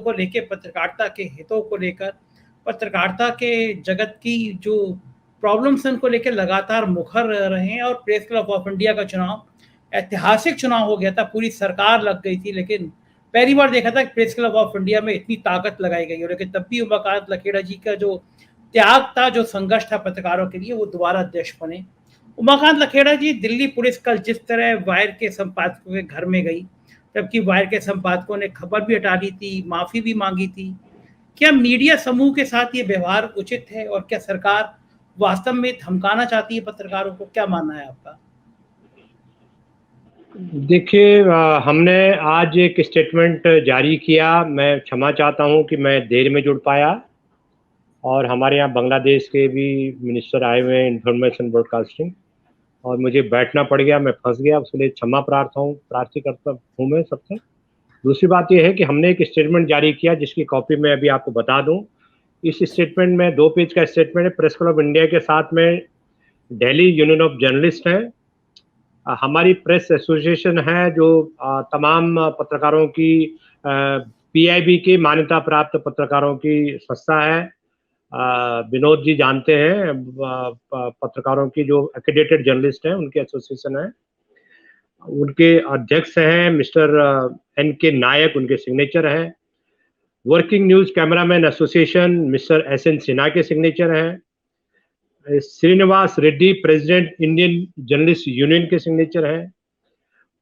को लेके, पत्रकारिता के हितों को लेकर, पत्रकारिता के जगत की जो प्रॉब्लम्स हैं उनको लेकर लगातार मुखर रहे हैं। और प्रेस क्लब ऑफ इंडिया का चुनाव ऐतिहासिक चुनाव हो गया था, पूरी सरकार लग गई थी, लेकिन पहली बार देखा था कि प्रेस क्लब ऑफ इंडिया में इतनी ताकत लगाई गई हो। लेकिन तब भी उमाकांत लखेड़ा जी का जो त्याग था, जो संघर्ष था पत्रकारों के लिए, वो दोबारा अध्यक्ष बने। उमाकांत लखेड़ा जी, दिल्ली पुलिस कल जिस तरह वायर के संपादकों के घर में गई, जबकि वायर के संपादकों ने खबर भी हटा दी थी, माफी भी मांगी थी, क्या मीडिया समूह के साथ ये व्यवहार उचित है? और क्या सरकार वास्तव में धमकाना चाहती है पत्रकारों को? क्या मानना है आपका? देखिए, हमने आज एक स्टेटमेंट जारी किया। मैं क्षमा चाहता हूं कि मैं देर में जुड़ पाया, और हमारे यहाँ बांग्लादेश के भी मिनिस्टर आए हुए हैं इंफॉर्मेशन ब्रॉडकास्टिंग, और मुझे बैठना पड़ गया, मैं फंस गया, उसके लिए क्षमा प्रार्थी करता हूँ मैं सबसे। दूसरी बात यह है कि हमने एक स्टेटमेंट जारी किया जिसकी कॉपी मैं अभी आपको बता दूं। इस स्टेटमेंट में 2 पेज का स्टेटमेंट है। प्रेस क्लब ऑफ इंडिया के साथ में दिल्ली यूनियन ऑफ जर्नलिस्ट है, हमारी प्रेस एसोसिएशन है जो तमाम पत्रकारों की, पीआईबी की मान्यता प्राप्त पत्रकारों की संस्था है। विनोद जी जानते हैं, पत्रकारों की जो एक्रेडिटेड जर्नलिस्ट हैं उनकी एसोसिएशन है। उनके अध्यक्ष हैं मिस्टर एन.के. नायक, उनके सिग्नेचर है। Working news cameraman association mister S N. Sinha के सिग्नेचर हैं। Srinivas Reddy, president Indian journalist union के सिग्नेचर हैं।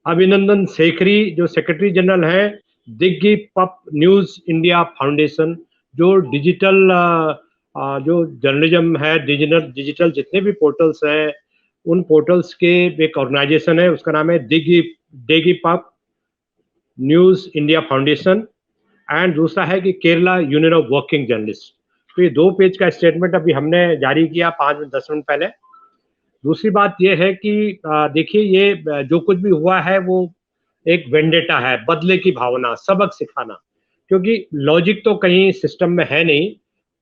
अभिनंदन शेखरी जो सेक्रेटरी जनरल है Digipub news India foundation, जो डिजिटल जो जर्नलिज्म है, डिजिटल जितने भी पोर्टल्स हैं उन पोर्टल्स के एक ऑर्गेनाइजेशन है, उसका नाम है Digipub news India foundation. And दूसरा है कि Kerala union of working journalist. तो ये 2 पेज का स्टेटमेंट अभी हमने जारी किया 5-10 मिनट पहले। दूसरी बात यह है कि देखिए, ये जो कुछ भी हुआ है वो एक वेंडेटा है, बदले की भावना, सबक सिखाना, क्योंकि लॉजिक तो कहीं सिस्टम में है नहीं।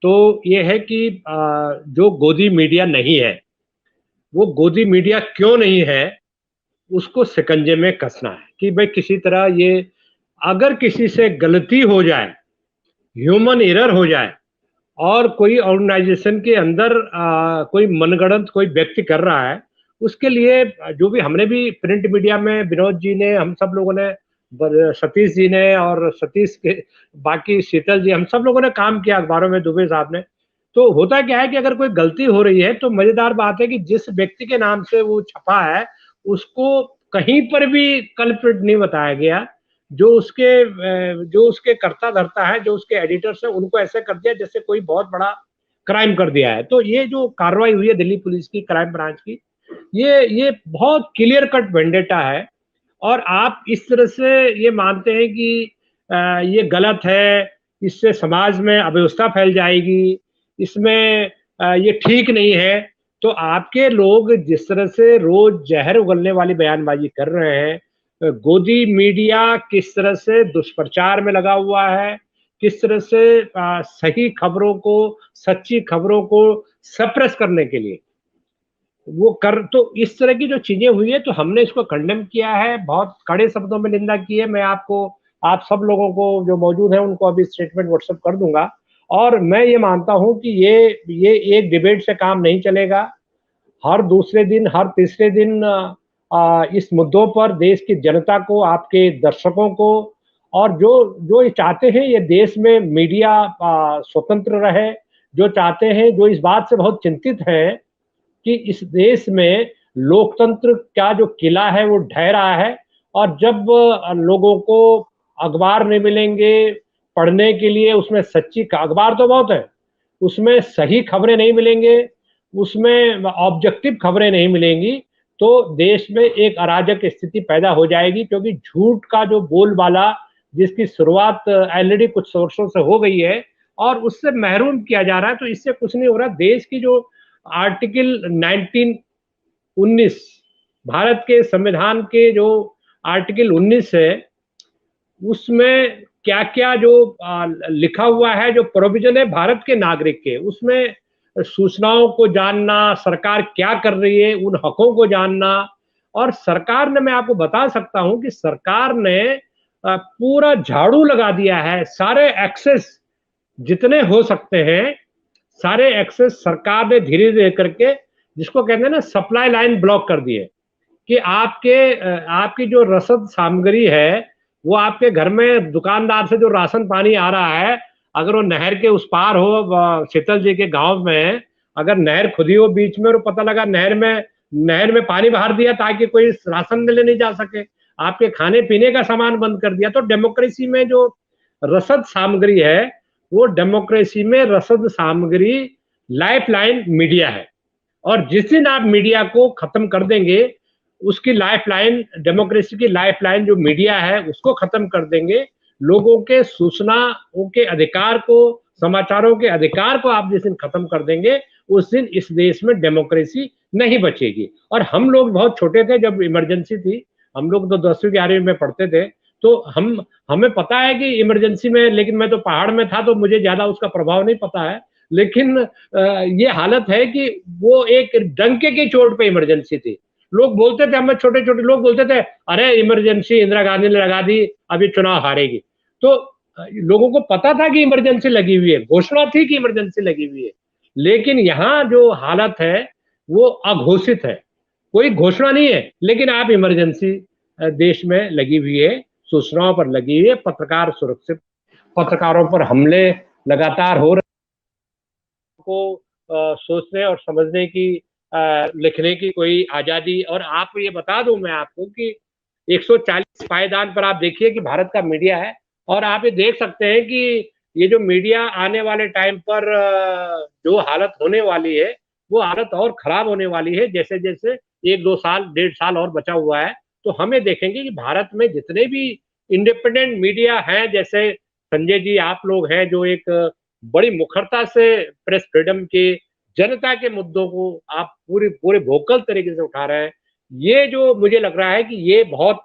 तो ये है कि जो गोदी मीडिया नहीं है, वो गोदी मीडिया क्यों नहीं है उसको शिकंजे में कसना है कि भाई किसी तरह ये, अगर किसी से गलती हो जाए, ह्यूमन एरर हो जाए, और कोई ऑर्गेनाइजेशन के अंदर कोई मनगढ़ंत कोई व्यक्ति कर रहा है, उसके लिए जो भी हमने भी प्रिंट मीडिया में, विनोद जी ने, हम सब लोगों ने, सतीश जी ने, और सतीश के बाकी शीतल जी, हम सब लोगों ने काम किया अखबारों में, दुबे साहब ने। तो होता क्या है कि अगर कोई गलती हो रही है तो मजेदार बात है कि जिस व्यक्ति के नाम से वो छपा है उसको कहीं पर भी कल्प्रिट नहीं बताया गया। जो उसके कर्ता धर्ता है, जो उसके एडिटर्स है, उनको ऐसे कर दिया जैसे कोई बहुत बड़ा क्राइम कर दिया है। तो ये जो कार्रवाई हुई है दिल्ली पुलिस की, क्राइम ब्रांच की, ये बहुत क्लियर कट वेंडेटा है। और आप इस तरह से ये मानते हैं कि ये गलत है, इससे समाज में अव्यवस्था फैल जाएगी, इसमें ये ठीक नहीं है। तो आपके लोग जिस तरह से रोज जहर उगलने वाली बयानबाजी कर रहे हैं, गोदी मीडिया किस तरह से दुष्प्रचार में लगा हुआ है, किस तरह से सही खबरों को, सच्ची खबरों को सप्रेस करने के लिए वो कर, तो इस तरह की जो चीजें हुई है तो हमने इसको कंडेम किया है, बहुत कड़े शब्दों में निंदा की है। मैं आपको, आप सब लोगों को जो मौजूद है उनको अभी स्टेटमेंट व्हाट्सएप कर दूंगा। और मैं ये मानता हूं कि ये एक डिबेट से काम नहीं चलेगा। हर दूसरे दिन, हर तीसरे दिन इस मुद्दों पर देश की जनता को, आपके दर्शकों को, और जो ये चाहते हैं ये देश में मीडिया स्वतंत्र रहे, जो चाहते हैं, जो इस बात से बहुत चिंतित है कि इस देश में लोकतंत्र का जो किला है वो ढह रहा है, और जब लोगों को अखबार नहीं मिलेंगे पढ़ने के लिए, उसमें सच्ची, अखबार तो बहुत है, उसमें सही खबरें नहीं मिलेंगे, उसमें ऑब्जेक्टिव खबरें नहीं मिलेंगी, तो देश में एक अराजक स्थिति पैदा हो जाएगी। क्योंकि झूठ का जो बोलबाला, जिसकी शुरुआत ऑलरेडी कुछ सोर्सों से हो गई है, और उससे महरूम किया जा रहा है। तो इससे कुछ नहीं हो रहा। देश की जो आर्टिकल 19 भारत के संविधान के जो आर्टिकल 19 है, उसमें क्या क्या जो लिखा हुआ है, जो प्रोविजन है भारत के नागरिक के, उसमें सूचनाओं को जानना, सरकार क्या कर रही है उन हकों को जानना। और सरकार ने, मैं आपको बता सकता हूं कि सरकार ने पूरा झाड़ू लगा दिया है। सारे एक्सेस जितने हो सकते हैं, सारे एक्सेस सरकार ने धीरे धीरे करके, जिसको कहते हैं ना, सप्लाई लाइन ब्लॉक कर दिए कि आपकी जो रसद सामग्री है, वो आपके घर में दुकानदार से जो राशन पानी आ रहा है, अगर वो नहर के उस पार हो, शीतल जी के गांव में अगर नहर खुदी हो बीच में और पता लगा नहर में पानी बहार दिया ताकि कोई राशन मिले नहीं जा सके, आपके खाने पीने का सामान बंद कर दिया। तो डेमोक्रेसी में जो रसद सामग्री है, वो डेमोक्रेसी में रसद सामग्री लाइफलाइन मीडिया है। और जिस दिन आप मीडिया को खत्म कर देंगे, उसकी लाइफलाइन, डेमोक्रेसी की लाइफलाइन जो मीडिया है, उसको खत्म कर देंगे, लोगों के सूचनाओं के अधिकार को, समाचारों के अधिकार को आप जिस दिन खत्म कर देंगे, उस दिन इस देश में डेमोक्रेसी नहीं बचेगी। और हम लोग बहुत छोटे थे जब इमरजेंसी थी, हम लोग तो 10वीं 11वीं में पढ़ते थे, तो हमें पता है कि इमरजेंसी में, लेकिन मैं तो पहाड़ में था तो मुझे ज्यादा उसका प्रभाव नहीं पता है, लेकिन ये हालत है कि वो एक डंके की चोट पे इमरजेंसी थी। लोग बोलते थे, हमें छोटे छोटे लोग बोलते थे, अरे इमरजेंसी इंदिरा गांधी ने लगा दी, अभी चुनाव हारेगी। तो लोगों को पता था कि इमरजेंसी लगी हुई है, घोषणा थी कि इमरजेंसी लगी हुई है, लेकिन यहाँ जो हालत है वो अघोषित है, कोई घोषणा नहीं है, लेकिन आप इमरजेंसी देश में लगी हुई है, सूचनाओं पर लगी हुई है, पत्रकार सुरक्षित, पत्रकारों पर हमले लगातार हो रहे को सोचने और समझने की, लिखने की कोई आजादी। और आप ये बता दूं मैं आपको कि 140 पायदान पर आप देखिए कि भारत का मीडिया है, और आप ये देख सकते हैं कि ये जो मीडिया आने वाले टाइम पर जो हालत होने वाली है, वो हालत और खराब होने वाली है। जैसे जैसे 1-2 साल, 1.5 साल और बचा हुआ है, तो हमें देखेंगे कि भारत में जितने भी इंडिपेंडेंट मीडिया हैं, जैसे संजय जी आप लोग हैं, जो एक बड़ी मुखरता से प्रेस फ्रीडम के, जनता के मुद्दों को आप पूरे पूरे वोकल तरीके से उठा रहे हैं, ये जो मुझे लग रहा है कि ये बहुत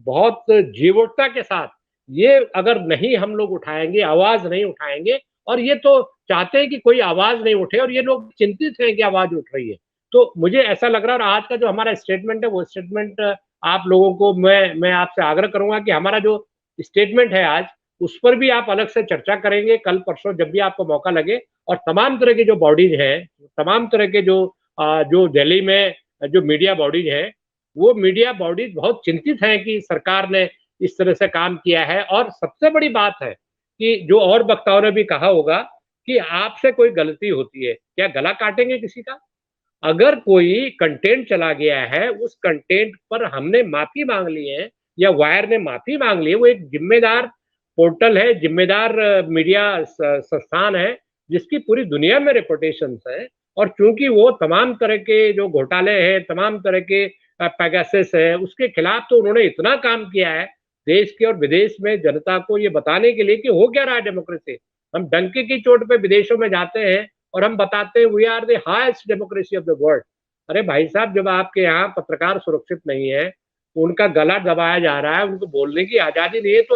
बहुत जीवटता के साथ, ये अगर नहीं हम लोग उठाएंगे, आवाज नहीं उठाएंगे, और ये तो चाहते हैं कि कोई आवाज नहीं उठे, और ये लोग चिंतित हैं कि आवाज उठ रही है। तो मुझे ऐसा लग रहा है, और आज का जो हमारा स्टेटमेंट है, वो स्टेटमेंट आप लोगों को मैं आपसे आग्रह करूंगा कि हमारा जो स्टेटमेंट है आज, उस पर भी आप अलग से चर्चा करेंगे कल परसों, जब भी आपको मौका लगे। और तमाम तरह के जो बॉडीज हैं, तमाम तरह के जो दिल्ली में जो मीडिया बॉडीज हैं, वो मीडिया बॉडीज बहुत चिंतित हैं कि सरकार ने इस तरह से काम किया है। और सबसे बड़ी बात है कि जो और वक्ताओं ने भी कहा होगा कि आपसे कोई गलती होती है, क्या गला काटेंगे किसी का? अगर कोई कंटेंट चला गया है, उस कंटेंट पर हमने माफी मांग ली है या वायर ने माफी मांग ली है, वो एक जिम्मेदार पोर्टल है, जिम्मेदार मीडिया संस्थान है, जिसकी पूरी दुनिया में रेपुटेशन है। और चूंकि वो तमाम तरह के जो घोटाले हैं, तमाम तरह के पैगासस है, उसके खिलाफ तो उन्होंने इतना काम किया है देश के और विदेश में जनता को ये बताने के लिए कि हो क्या रहा है डेमोक्रेसी। हम डंके की चोट पे विदेशों में जाते हैं और हम बताते हैं we are the highest democracy of the world. अरे भाई साहब, जब आपके यहाँ पत्रकार सुरक्षित नहीं है, उनका गला दबाया जा रहा है, उनको बोलने की आजादी नहीं है, तो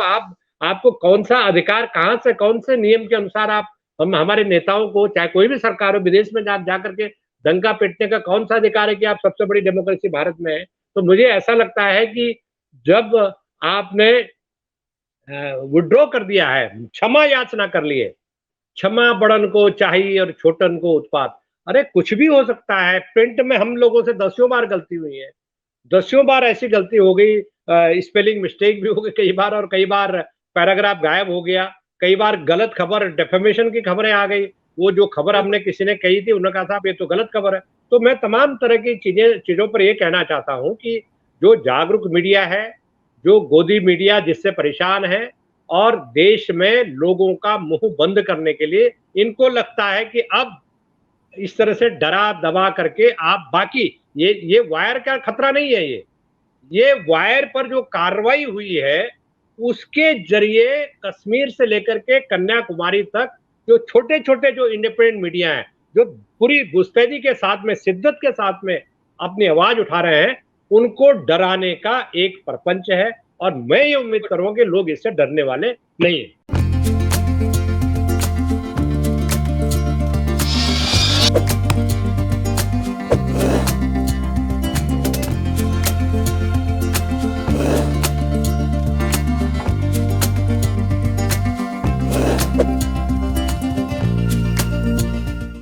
आपको कौन सा अधिकार, कहां से, कौन से नियम के अनुसार आप हमारे नेताओं को, चाहे कोई भी सरकार हो, विदेश में जा करके दंगा पीटने का कौन सा अधिकार है कि आप सबसे बड़ी डेमोक्रेसी भारत में है? तो मुझे ऐसा लगता है कि जब आपने विड्रॉ कर दिया है, क्षमा याचना कर लिए, क्षमा बड़न को चाहिए और छोटन को उत्पात। अरे कुछ भी हो सकता है, प्रिंट में हम लोगों से दसियों बार गलती हुई है, दसियों बार ऐसी गलती हो गई, स्पेलिंग मिस्टेक भी हो गई कई बार, और कई बार पैराग्राफ गायब हो गया, कई बार गलत खबर, डेफेमेशन की खबरें आ गई, वो जो खबर हमने किसी ने कही थी, उन्होंने कहा साहब ये तो गलत खबर है। तो मैं तमाम तरह की चीजों पर ये कहना चाहता हूं कि जो जागरूक मीडिया है, जो गोदी मीडिया जिससे परेशान है, और देश में लोगों का मुंह बंद करने के लिए इनको लगता है कि अब इस तरह से डरा दबा करके आप बाकी, ये वायर का खतरा नहीं है, ये वायर पर जो कार्रवाई हुई है, उसके जरिए कश्मीर से लेकर के कन्याकुमारी तक जो छोटे छोटे जो इंडिपेंडेंट मीडिया हैं, जो पूरी मुस्तैदी के साथ में, शिद्दत के साथ में अपनी आवाज उठा रहे हैं, उनको डराने का एक प्रपंच है। और मैं ये उम्मीद करूंगा कि लोग इससे डरने वाले नहीं है।